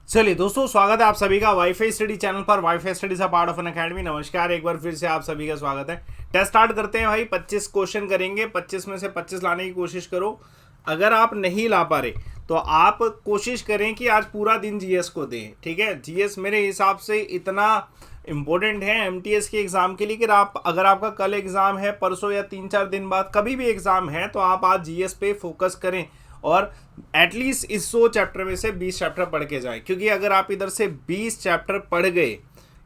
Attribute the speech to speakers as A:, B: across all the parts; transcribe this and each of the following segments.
A: चलिए दोस्तों, स्वागत है आप सभी का वाईफाई स्टडी चैनल पर। वाईफाई स्टडी से पार्ट ऑफ एन अकेडमी। नमस्कार, एक बार फिर से आप सभी का स्वागत है। टेस्ट स्टार्ट करते हैं भाई। 25 क्वेश्चन करेंगे, 25 में से 25 लाने की कोशिश करो। अगर आप नहीं ला पा रहे तो आप कोशिश करें कि आज पूरा दिन जीएस को दें, ठीक है। जीएस मेरे हिसाब से इतना इम्पोर्टेंट है एमटीएस के एग्ज़ाम के लिए कि आप अगर आपका कल एग्ज़ाम है, परसों या 3-4 दिन बाद कभी भी एग्ज़ाम है, तो आप आज जीएस पे फोकस करें और एटलीस्ट इस 100 चैप्टर में से 20 चैप्टर पढ़ के जाएं। क्योंकि अगर आप इधर से 20 चैप्टर पढ़ गए,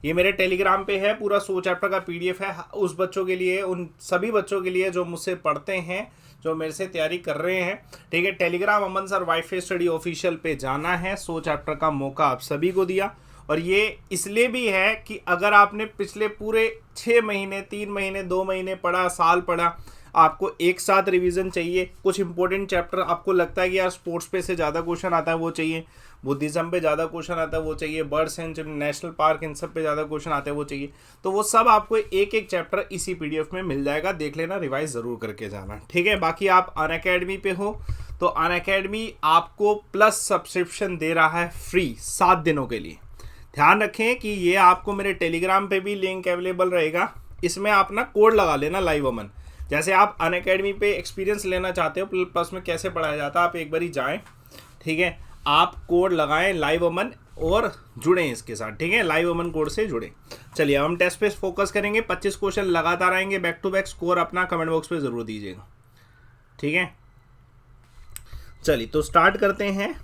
A: ये मेरे टेलीग्राम पे है, पूरा 100 चैप्टर का पीडीएफ है उस बच्चों के लिए, उन सभी बच्चों के लिए जो मुझसे पढ़ते हैं, जो मेरे से तैयारी कर रहे हैं, ठीक है। टेलीग्राम अमन सर वाईफाई स्टडी ऑफिशियल पे जाना है। 100 चैप्टर का मौका आप सभी को दिया, और ये इसलिए भी है कि अगर आपने पिछले पूरे 6 महीने, 3 महीने, 2 महीने पढ़ा, साल पढ़ा, आपको एक साथ रिवीजन चाहिए। कुछ इंपॉर्टेंट चैप्टर आपको लगता है कि यार स्पोर्ट्स पे से ज़्यादा क्वेश्चन आता है, वो चाहिए। बुद्धिज़्म पे ज़्यादा क्वेश्चन आता है, वो चाहिए। बर्ड सेंचुरी, नेशनल पार्क, इन सब पे ज़्यादा क्वेश्चन आते हैं, वो चाहिए। तो वो सब आपको एक एक चैप्टर इसी पीडीएफ में मिल जाएगा। देख लेना, रिवाइज ज़रूर करके जाना, ठीक है। बाकी आप अनअकैडमी पे हो तो अनअकैडमी आपको प्लस सब्सक्रिप्शन दे रहा है फ्री 7 दिनों के लिए। ध्यान रखें कि ये आपको मेरे टेलीग्राम पे भी लिंक अवेलेबल रहेगा। इसमें आप ना कोड लगा लेना लाइव अमन। जैसे आप अनअकैडमी पे एक्सपीरियंस लेना चाहते हो प्लस में कैसे पढ़ाया जाता है, आप एक बार ही जाएँ, ठीक है। आप कोड लगाएं लाइव अमन और जुड़ें इसके साथ, ठीक है। लाइव अमन कोड से जुड़ें। चलिए हम टेस्ट पे फोकस करेंगे। 25 क्वेश्चन लगातार आएंगे बैक टू बैक। स्कोर अपना कमेंट बॉक्स पे ज़रूर दीजिएगा, ठीक है। चलिए तो स्टार्ट करते हैं।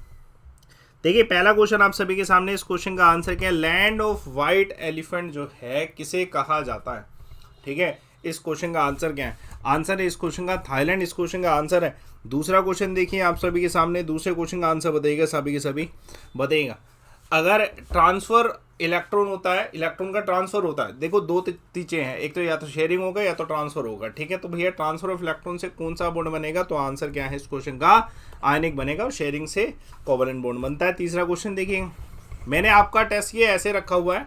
A: देखिए पहला क्वेश्चन आप सभी के सामने। इस क्वेश्चन का आंसर क्या है? लैंड ऑफ वाइट एलिफेंट जो है किसे कहा जाता है, ठीक है। इस क्वेश्चन का आंसर क्या है? आंसर है इस क्वेश्चन का थाईलैंड। इस क्वेश्चन का आंसर है। दूसरा क्वेश्चन देखिए आप सभी के सामने। दूसरे क्वेश्चन का आंसर बताइएगा, सभी के सभी बताइएगा। अगर ट्रांसफर इलेक्ट्रॉन होता है, इलेक्ट्रॉन का ट्रांसफर होता है, देखो दो चीज़ें हैं, एक तो या तो शेयरिंग होगा या तो ट्रांसफर होगा, ठीक है। तो भैया ट्रांसफर ऑफ इलेक्ट्रॉन से कौन सा बॉन्ड बनेगा? तो आंसर क्या है इस क्वेश्चन का? आयनिक बनेगा, और शेयरिंग से कोवलेंट बॉन्ड बनता है। तीसरा क्वेश्चन देखिए, मैंने आपका टेस्ट ये ऐसे रखा हुआ है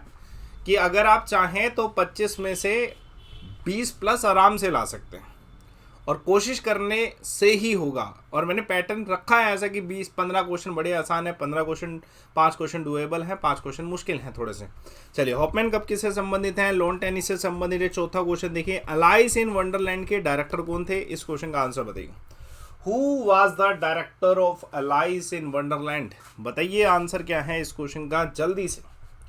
A: कि अगर आप चाहें तो 25 में से 20 प्लस आराम से ला सकते हैं, और कोशिश करने से ही होगा। और मैंने पैटर्न रखा है ऐसा कि 20-15 क्वेश्चन बड़े आसान है, 15 क्वेश्चन, 5 क्वेश्चन डुएबल है, 5 क्वेश्चन मुश्किल हैं थोड़े से। चलिए, हॉपमैन कप किससे संबंधित हैं? लॉन टेनिस से संबंधित है। चौथा क्वेश्चन देखिए, अलाइस इन वंडरलैंड के डायरेक्टर कौन थे? इस क्वेश्चन का आंसर बताइए। Who was the director of Alice in Wonderland? बताइए आंसर क्या है इस क्वेश्चन का जल्दी से।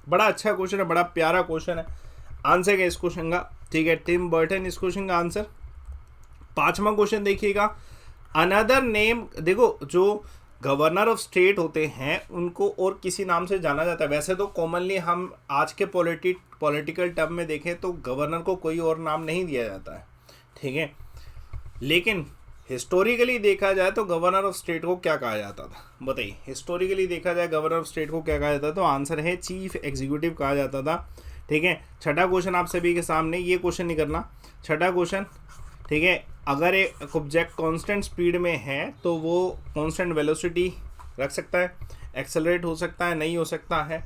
A: बड़ा अच्छा क्वेश्चन है, बड़ा प्यारा क्वेश्चन है। आंसर क्या इस क्वेश्चन का? ठीक है, टिम बर्टन इस क्वेश्चन का आंसर। 5वां क्वेश्चन देखिएगा, अनदर नेम। देखो जो गवर्नर ऑफ स्टेट होते हैं उनको और किसी नाम से जाना जाता है। वैसे तो कॉमनली हम आज के पॉलिटिकल टर्म में देखें तो गवर्नर को कोई और नाम नहीं दिया जाता है, ठीक है। लेकिन हिस्टोरिकली देखा जाए तो गवर्नर ऑफ स्टेट को क्या कहा जाता था? बताइए, हिस्टोरिकली देखा जाए गवर्नर ऑफ स्टेट को क्या कहा जाता था? तो आंसर है चीफ एग्जीक्यूटिव कहा जाता था, ठीक है। छठा क्वेश्चन आप सभी के सामने, ये क्वेश्चन नहीं करना। छठा क्वेश्चन, ठीक है, अगर एक ऑब्जेक्ट कांस्टेंट स्पीड में है तो वो कांस्टेंट वेलोसिटी रख सकता है, एक्सेलरेट हो सकता है, नहीं हो सकता है,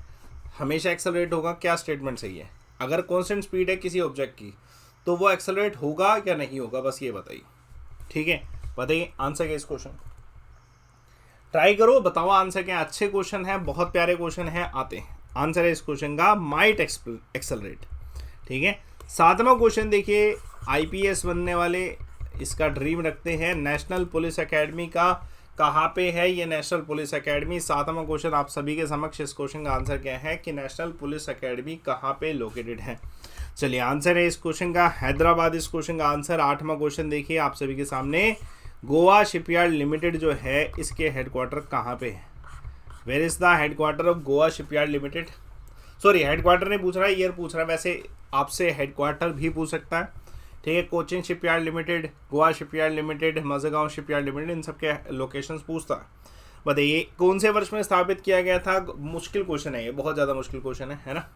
A: हमेशा एक्सेलरेट होगा? क्या स्टेटमेंट सही है? अगर कांस्टेंट स्पीड है किसी ऑब्जेक्ट की तो वो एक्सेलरेट होगा या नहीं होगा? बस ये बताइए, ठीक है। बताइए आंसर क्या इस क्वेश्चन। ट्राई करो, बताओ आंसर क्या। अच्छे क्वेश्चन है, बहुत प्यारे क्वेश्चन है, आते हैं। आंसर है इस क्वेश्चन का माइट एक्सेलरेट, ठीक है। 7वां क्वेश्चन देखिए, आईपीएस बनने वाले इसका ड्रीम रखते हैं। नेशनल पुलिस एकेडमी का कहाँ पे है ये नेशनल पुलिस एकेडमी? 7वां क्वेश्चन आप सभी के समक्ष। इस क्वेश्चन का आंसर क्या है कि नेशनल पुलिस एकेडमी कहाँ पे लोकेटेड है? चलिए, आंसर है इस क्वेश्चन का हैदराबाद। इस क्वेश्चन का आंसर। 8वां क्वेश्चन देखिए आप सभी के सामने, गोवा शिपयार्ड लिमिटेड जो है इसके हेडक्वार्टर कहाँ पे है? Where is the headquarter of Goa shipyard limited? Sorry, headquarter नहीं पूछ रहा है, ईयर पूछ रहा है। वैसे आपसे हेडक्वार्टर भी पूछ सकता है, ठीक है। Cochin shipyard limited, Goa shipyard limited, Mazagon shipyard limited, इन सब के लोकेशंस पूछता है। बताइए कौन से वर्ष में स्थापित किया गया था? मुश्किल क्वेश्चन है ये, बहुत ज़्यादा मुश्किल क्वेश्चन है ना।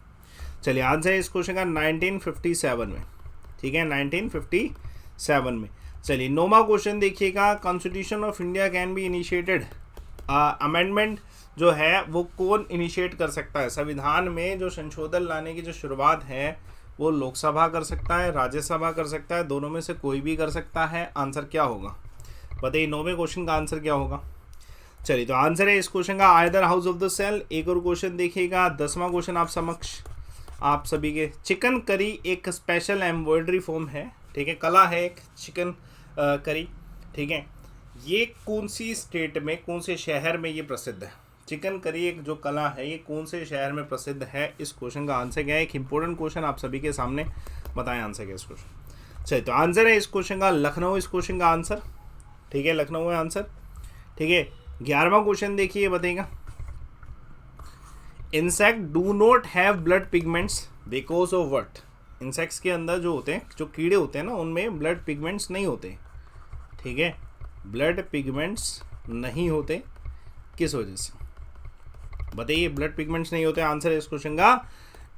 A: चलिए, आंसर है इस क्वेश्चन का 1957 में, ठीक है, 1957 में। चलिए, 9वां क्वेश्चन देखिएगा, constitution of India can be initiated. Amendment जो है वो कौन इनिशिएट कर सकता है? संविधान में जो संशोधन लाने की जो शुरुआत है वो लोकसभा कर सकता है, राज्यसभा कर सकता है, दोनों में से कोई भी कर सकता है। आंसर क्या होगा? बताइए, 9वें क्वेश्चन का आंसर क्या होगा? चलिए, तो आंसर है इस क्वेश्चन का either house of the cell. एक और क्वेश्चन देखिएगा, 10वां क्वेश्चन आप समक्ष आप सभी के। चिकन करी एक स्पेशल एम्ब्रॉयडरी फॉर्म है, ठीक है, कला है एक चिकन करी, ठीक है। ये कौन सी स्टेट में, कौन से शहर में ये प्रसिद्ध है? चिकन करी एक जो कला है ये कौन से शहर में प्रसिद्ध है? इस क्वेश्चन का आंसर क्या है? एक इंपॉर्टेंट क्वेश्चन आप सभी के सामने, बताएं आंसर क्या है इस क्वेश्चन। चलिए, तो आंसर है इस क्वेश्चन का लखनऊ, इस क्वेश्चन का आंसर, ठीक है, लखनऊ है आंसर, ठीक है। 11वां क्वेश्चन देखिए, बताएगा insect do not have blood pigments because of what? Insects के अंदर जो होते हैं, जो कीड़े होते हैं ना, उनमें ब्लड पिगमेंट्स नहीं होते, ठीक है, ब्लड पिगमेंट्स नहीं होते, किस वजह से बताइए? ब्लड पिगमेंट्स नहीं होते, आंसर है इस क्वेश्चन का,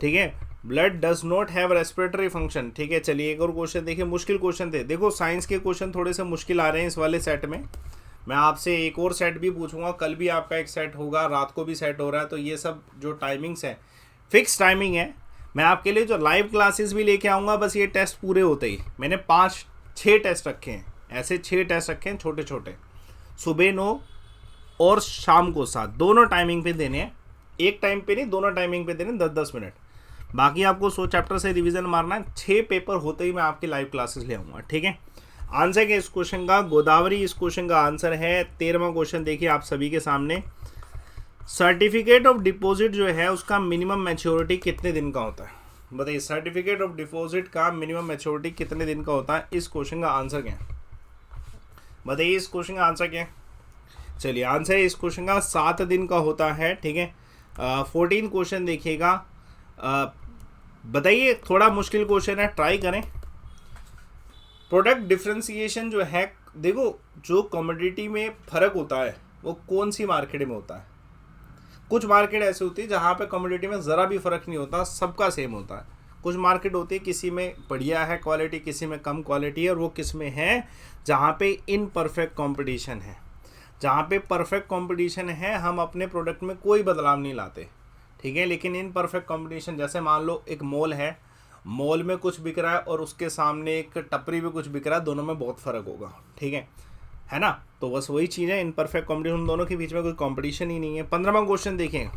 A: ठीक है। Blood does not have respiratory function, ठीक है। चलिए, एक और क्वेश्चन देखिए, मुश्किल क्वेश्चन थे, देखो साइंस के क्वेश्चन थोड़े से मुश्किल आ रहे हैं इस वाले सेट में। मैं आपसे एक और सेट भी पूछूंगा, कल भी आपका एक सेट होगा, रात को भी सेट हो रहा है, तो ये सब जो टाइमिंग्स है फिक्स टाइमिंग है। मैं आपके लिए जो लाइव क्लासेस भी लेके आऊँगा, बस ये टेस्ट पूरे होते ही, मैंने 5-6 टेस्ट रखे हैं, ऐसे 6 टेस्ट रखे हैं छोटे छोटे, सुबह 9 और शाम को 7, दोनों टाइमिंग पे देने हैं, एक टाइम पे नहीं, दोनों टाइमिंग पे देने, 10-10 मिनट। बाकी आपको 100 चैप्टर से रिवीजन मारना है, 6 पेपर होते ही मैं आपकी लाइव क्लासेस ले आऊँगा, ठीक है। आंसर क्या इस क्वेश्चन का? गोदावरी इस क्वेश्चन का आंसर है। 13वां क्वेश्चन देखिए आप सभी के सामने, सर्टिफिकेट ऑफ डिपॉजिट जो है उसका मिनिमम मैच्योरिटी कितने दिन का होता है? बताइए, सर्टिफिकेट ऑफ डिपॉजिट का मिनिमम मैच्योरिटी कितने दिन का होता है? इस क्वेश्चन का आंसर क्या है? बताइए, इस क्वेश्चन का आंसर क्या है? चलिए, आंसर है इस क्वेश्चन का 7 दिन का होता है, ठीक है। 14 क्वेश्चन देखिएगा, बताइए, थोड़ा मुश्किल क्वेश्चन है, ट्राई करें। प्रोडक्ट डिफ्रेंसिएशन जो है, देखो जो कमोडिटी में फ़र्क होता है वो कौन सी मार्केट में होता है? कुछ मार्केट ऐसी होती है जहाँ पे कमोडिटी में ज़रा भी फ़र्क नहीं होता, सबका सेम होता है। कुछ मार्केट होती है किसी में बढ़िया है क्वालिटी, किसी में कम क्वालिटी है, और वो किस में है? जहाँ पे इनपरफेक्ट कंपटीशन है। जहाँ पे परफेक्ट कंपटीशन है हम अपने प्रोडक्ट में कोई बदलाव नहीं लाते, ठीक है। लेकिन इन परफेक्ट कंपटीशन, जैसे मान लो एक मॉल है, मॉल में कुछ बिक रहा है और उसके सामने एक टपरी में कुछ बिक रहा है, दोनों में बहुत फ़र्क होगा, ठीक है ना। तो बस वही चीज़ है, इन परफेक्ट कंपटीशन, उन दोनों के बीच में कोई कंपटीशन ही नहीं है। 15वां क्वेश्चन देखें,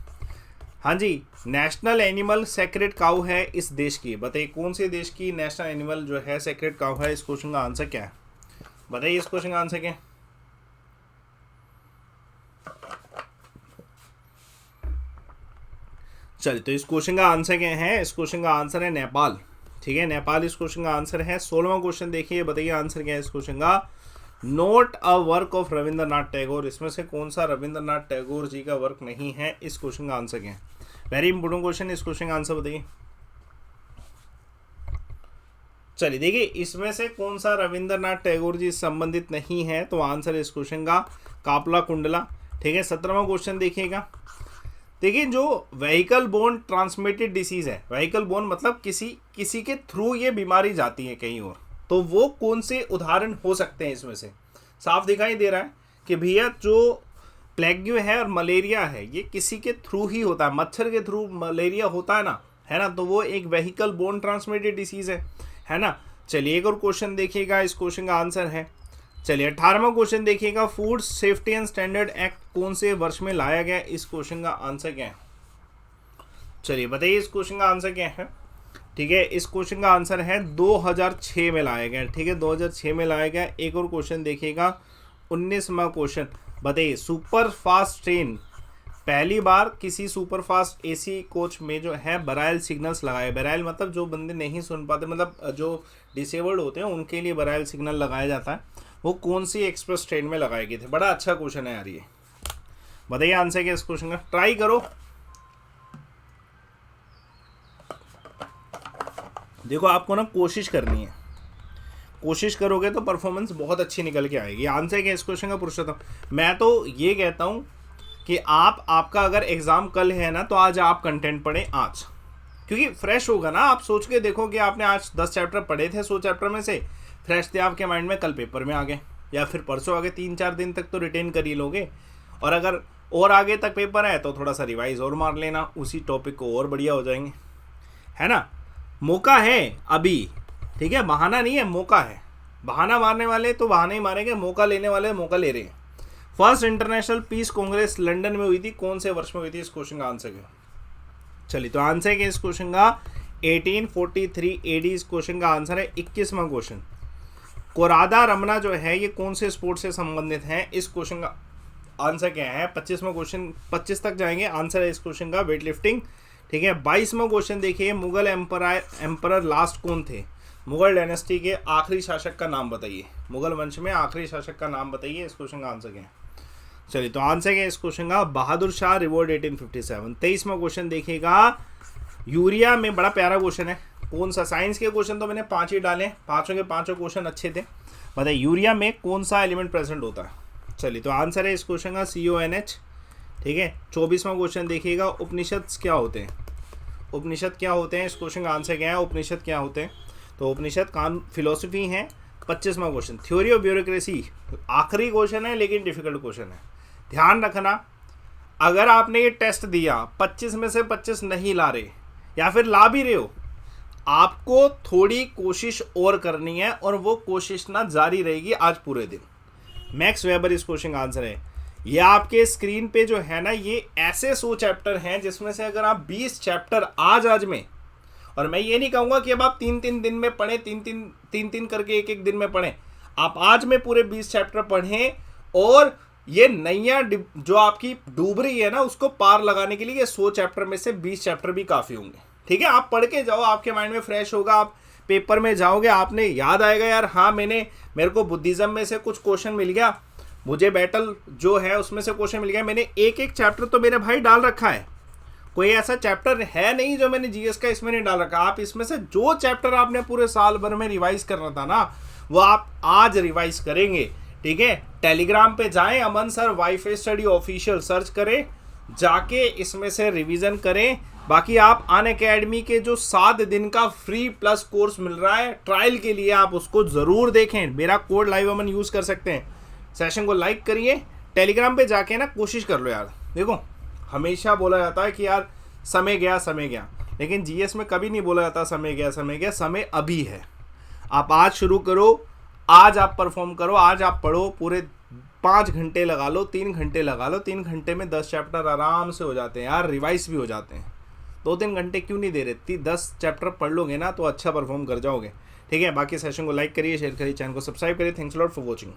A: हाँ जी, नेशनल एनिमल सेक्रेड काऊ है इस देश की, बताइए कौन से देश की नेशनल एनिमल जो है सेक्रेड काऊ है? इस क्वेश्चन का आंसर क्या है? बताइए, इस क्वेश्चन का आंसर क्या है? चलिए, तो इस क्वेश्चन का आंसर क्या है? इस क्वेश्चन का आंसर है नेपाल, ठीक है, नेपाल इस क्वेश्चन का आंसर है। 16वां क्वेश्चन देखिए, बताइए आंसर क्या है इस क्वेश्चन का? Note a work of Rabindranath Tagore, इसमें से कौन सा रविंद्रनाथ टैगोर जी का वर्क नहीं है? इस क्वेश्चन का आंसर क्या है? वेरी इंपोर्टेंट क्वेश्चन, इस क्वेश्चन का आंसर बताइए। चलिए, देखिए इसमें से कौन सा रविंद्रनाथ टैगोर जी संबंधित नहीं है? तो आंसर है इस क्वेश्चन का कापला कुंडला, ठीक है। 17वां क्वेश्चन देखिएगा, देखिए जो व्हीकल बोर्न ट्रांसमिटेड डिसीज़ है, व्हीकल बोर्न मतलब किसी के थ्रू ये बीमारी जाती है कहीं और, तो वो कौन से उदाहरण हो सकते हैं? इसमें से साफ दिखाई दे रहा है कि भैया जो प्लेग्यू है और मलेरिया है ये किसी के थ्रू ही होता है, मच्छर के थ्रू मलेरिया होता है ना, तो वो एक व्हीकल बोर्न ट्रांसमिटेड डिसीज़ है ना। चलिए, एक और क्वेश्चन देखिएगा, इस क्वेश्चन का आंसर है, चलिए 18वां क्वेश्चन देखिएगा, food safety and standard act कौन से वर्ष में लाया गया? इस क्वेश्चन का आंसर क्या है? चलिए बताइए, इस क्वेश्चन का आंसर क्या है? ठीक है, इस क्वेश्चन का आंसर है 2006 में लाया गया, ठीक है, 2006 में लाया गया। एक और क्वेश्चन देखिएगा, 19वां क्वेश्चन, बताइए सुपर फास्ट ट्रेन पहली बार किसी सुपर फास्ट एसी कोच में जो है बराइल सिग्नल्स लगाए, बराइल मतलब जो बंदे नहीं सुन पाते, मतलब जो डिसेबल्ड होते हैं उनके लिए बराइल सिग्नल लगाया जाता है, वो कौन सी एक्सप्रेस ट्रेन में लगाए गए थे? बड़ा अच्छा क्वेश्चन है यार ये, बताइए आंसर क्या इस क्वेश्चन का? ट्राई करो, देखो आपको ना कोशिश करनी है, कोशिश करोगे तो परफॉर्मेंस बहुत अच्छी निकल के आएगी। आंसर क्या इस क्वेश्चन का पुरुषोत्तम? मैं तो ये कहता हूँ कि आपका अगर एग्ज़ाम कल है ना, तो आज आप कंटेंट पढ़ें आज, क्योंकि फ्रेश होगा ना। आप सोच के देखो कि आपने आज 10 चैप्टर पढ़े थे, 100 चैप्टर में से फ्रेश थे आपके माइंड में, कल पेपर में आ गए या फिर परसों आ गए, 3-4 दिन तक तो रिटेन कर ही लोगे, और अगर और आगे तक पेपर है तो थोड़ा सा रिवाइज और मार लेना, उसी टॉपिक को और बढ़िया हो जाएंगे, है ना। मौका है अभी, ठीक है, बहाना नहीं है, मौका है। बहाना मारने वाले तो बहाना ही मारेंगे, मौका लेने वाले मौका ले रहे हैं। First international peace congress London में हुई थी, कौन से वर्ष में हुई थी? इस क्वेश्चन का आंसर क्या? चलिए तो आंसर क्या इस क्वेश्चन का? 1843 एडी इस क्वेश्चन का आंसर है। 21वां क्वेश्चन, कोरादा रमना जो है ये कौन से स्पोर्ट से संबंधित है? इस क्वेश्चन का आंसर क्या है? 25वां क्वेश्चन, 25 तक जाएंगे। आंसर है इस क्वेश्चन का वेट लिफ्टिंग। ठीक है, 22वां क्वेश्चन देखिए, मुगल एम्परर लास्ट कौन थे? मुगल डायनेस्टी के आखिरी शासक का नाम बताइए। मुगल वंश में आखिरी शासक का नाम बताइए। इस क्वेश्चन का आंसर क्या है? चलिए तो आंसर क्या है इस क्वेश्चन का? बहादुर शाह रिवोल्ट 1857। 23वां क्वेश्चन देखिएगा, यूरिया में, बड़ा प्यारा क्वेश्चन है। कौन सा? साइंस के क्वेश्चन तो मैंने 5 ही डाले, पांचों के पांचों क्वेश्चन अच्छे थे। बताइए यूरिया में कौन सा एलिमेंट प्रेजेंट होता है? चलिए तो आंसर है इस क्वेश्चन का CONH। ठीक है, 24वां क्वेश्चन देखिएगा, उपनिषद क्या होते हैं? उपनिषद क्या होते हैं? इस क्वेश्चन का आंसर क्या है? उपनिषद क्या होते हैं? तो उपनिषद कान फिलोसफी है। 25वां क्वेश्चन, थ्योरी ऑफ ब्यूरोक्रेसी, आखिरी क्वेश्चन है लेकिन डिफिकल्ट क्वेश्चन है। ध्यान रखना, अगर आपने ये टेस्ट दिया, 25 में से 25 नहीं ला रहे या फिर ला भी रहे हो, आपको थोड़ी कोशिश और करनी है और वो कोशिश ना जारी रहेगी आज पूरे दिन। मैक्स वेबर इस क्वेश्चन का आंसर है। ये आपके स्क्रीन पे जो है ना, ये ऐसे 100 चैप्टर हैं जिसमें से अगर आप 20 चैप्टर आज में, और मैं ये नहीं कहूँगा कि अब आप 3-3 दिन में पढ़ें, 3-3 करके एक दिन में पढ़ें, आप आज में पूरे 20 चैप्टर पढ़ें और ये नैया जो आपकी डूब रही है ना, उसको पार लगाने के लिए 100 चैप्टर में से 20 चैप्टर भी काफ़ी होंगे। ठीक है, आप पढ़ के जाओ, आपके माइंड में फ्रेश होगा, आप पेपर में जाओगे, आपने याद आएगा यार हाँ मेरे को बुद्धिज्म में से कुछ क्वेश्चन मिल गया, मुझे बैटल जो है उसमें से क्वेश्चन मिल गया, मैंने एक चैप्टर तो मेरे भाई डाल रखा है। कोई ऐसा चैप्टर है नहीं जो मैंने जीएस का इसमें नहीं डाल रखा। आप इसमें से जो चैप्टर आपने पूरे साल भर में रिवाइज करना था ना, वो आप आज रिवाइज करेंगे। ठीक है, टेलीग्राम पे जाएं, Aman sir WiFi study official search करें, जाके इसमें से रिवीजन करें। बाकी आप अनअकैडमी के जो 7 दिन का फ्री प्लस कोर्स मिल रहा है ट्रायल के लिए, आप उसको ज़रूर देखें। मेरा कोड लाइव अमन यूज़ कर सकते हैं। सेशन को लाइक करिए, टेलीग्राम पे जाके ना कोशिश कर लो यार। देखो हमेशा बोला जाता है कि यार समय गया, लेकिन जीएस में कभी नहीं बोला जाता समय गया, समय अभी है। आप आज शुरू करो, आज आप परफॉर्म करो, आज आप पढ़ो, पूरे 5 घंटे लगा लो, 3 घंटे लगा लो, 3 घंटे में 10 चैप्टर आराम से हो जाते हैं यार, रिवाइज भी हो जाते हैं। 2-3 घंटे क्यों नहीं दे रहे? 10 चैप्टर पढ़ लोगे ना तो अच्छा परफॉर्म कर जाओगे। ठीक है, बाकी सेशन को लाइक करिए, शेयर करिए, चैनल को सब्सक्राइब करिए। Thanks lot for watching.